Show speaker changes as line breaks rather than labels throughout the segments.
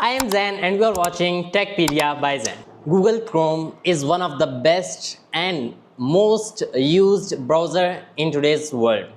I am Zain and you are watching Techpedia by Zain. Google Chrome is one of the best and most used browser in today's world.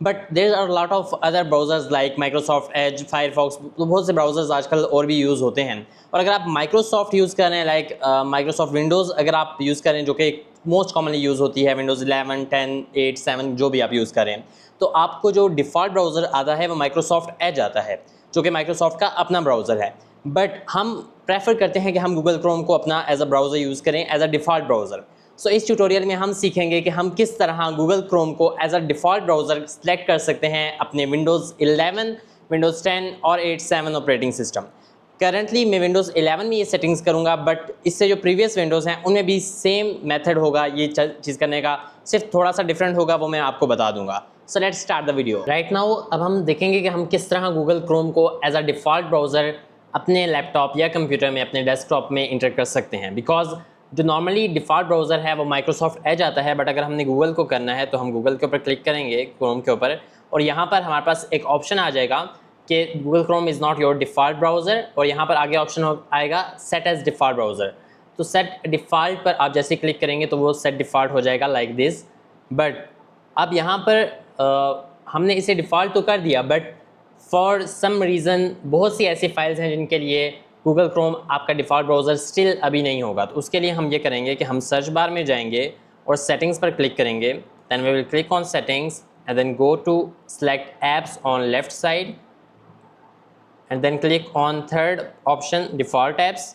But there are a lot of other browsers like Microsoft Edge, Firefox, तो बहुत से browsers आजकल और भी use होते हैं. और अगर आप Microsoft यूज़ करें लाइक Microsoft Windows अगर आप यूज़ करें जो कि मोस्ट कॉमनली यूज़ होती है Windows 11, 10, 8, 7 जो भी आप यूज़ करें, तो आपको जो डिफ़ॉल्ट ब्राउज़र आता है वो Microsoft Edge आता है जो कि Microsoft का अपना ब्राउज़र है. बट हम प्रेफर करते हैं कि हम गूगल क्रोम को अपना एज अ ब्राउज़र यूज़ करें as a default browser. So इस ट्यूटोरियल में हम सीखेंगे कि हम किस तरह गूगल क्रोम को as a default browser select कर सकते हैं अपने विंडोज़ 11, विंडोज़ 10 और 8, 7 ऑपरेटिंग सिस्टम. करंटली मैं विंडोज़ 11 में ये सेटिंग्स करूँगा, बट इससे जो प्रीवियस विंडोज़ हैं उनमें भी सेम मेथड होगा ये चीज़ करने का, सिर्फ थोड़ा सा डिफरेंट होगा, वो मैं आपको बता दूंगा. So let's start the video right now. अब हम देखेंगे कि हम किस तरह गूगल क्रोम को एज अ डिफ़ॉल्ट ब्राउज़र अपने लैपटॉप या कंप्यूटर में, अपने डेस्कटॉप में इंटर कर सकते हैं. बिकॉज जो नॉर्मली डिफ़ॉल्ट ब्राउज़र है वो माइक्रोसॉफ्ट एज आता है, बट अगर हमने गूगल को करना है तो हम गूगल के ऊपर क्लिक करेंगे क्रोम के ऊपर, और यहाँ पर हमारे पास एक ऑप्शन आ जाएगा कि Google Chrome is not your default browser, और यहाँ पर आगे ऑप्शन आएगा सेट एज डिफ़ॉल्ट ब्राउज़र. तो सेट डिफ़ॉल्ट पर आप जैसे क्लिक करेंगे तो वो सेट डिफ़ॉल्ट हो जाएगा लाइक दिस. बट अब यहाँ पर हमने इसे डिफ़ॉल्ट तो कर दिया, बट फॉर सम रीज़न बहुत सी ऐसी फाइल्स हैं जिनके लिए गूगल क्रोम आपका डिफ़ॉल्ट ब्राउज़र स्टिल अभी नहीं होगा. तो उसके लिए हम ये करेंगे कि हम सर्च बार में जाएंगे और सेटिंग्स पर क्लिक करेंगे. Then we will click on settings and then go to select apps on left side and then click on third option default apps.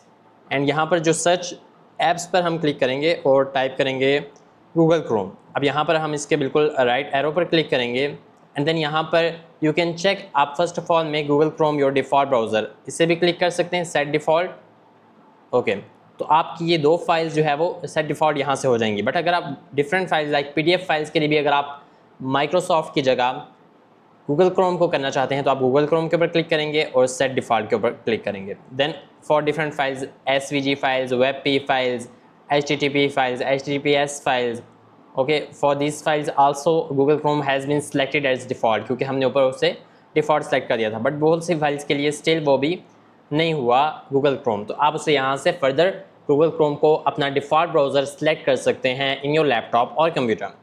एंड यहाँ पर जो सर्च ऐप्स पर हम क्लिक करेंगे और टाइप करेंगे गूगल क्रोम. अब यहाँ पर हम इसके बिल्कुल राइट एरो पर क्लिक करेंगे एंड देन यहाँ पर यू कैन चेक आप फर्स्ट ऑफ ऑल में Google Chrome your default browser, इसे भी क्लिक कर सकते हैं सेट डिफ़ॉल्ट. ओके, तो आपकी ये दो फाइल्स जो है वो सेट डिफ़ॉल्ट यहाँ से हो जाएंगी. बट अगर आप different files like PDF files के लिए भी अगर आप माइक्रोसॉफ्ट की जगह गूगल क्रोम को करना चाहते हैं तो आप गूगल क्रोम के ऊपर क्लिक करेंगे और सेट डिफ़ॉल्ट के ऊपर क्लिक करेंगे. Then for different files SVG files, WebP files, HTTP files, HTTPS files, okay, for this files also Google Chrome has been selected as default, क्योंकि हमने ऊपर उसे डिफ़ॉल्ट सेलेक्ट कर दिया था. बट बहुत सी फाइल्स के लिए स्टिल वो भी नहीं हुआ गूगल क्रोम, तो आप उसे यहाँ से फर्दर गूगल क्रोम को अपना डिफ़ॉल्ट ब्राउज़र सेलेक्ट कर सकते हैं इन योर लैपटॉप और computer.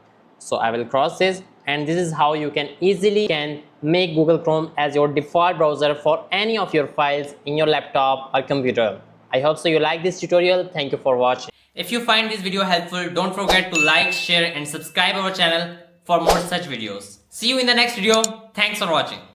So I will cross this, and this is how you can easily make Google Chrome as your default browser for any of your files in your laptop or computer. I hope so you like this tutorial. Thank you for watching. If you find this video helpful, don't forget to like, share and subscribe our channel for more such videos. See you in the next video. Thanks for watching.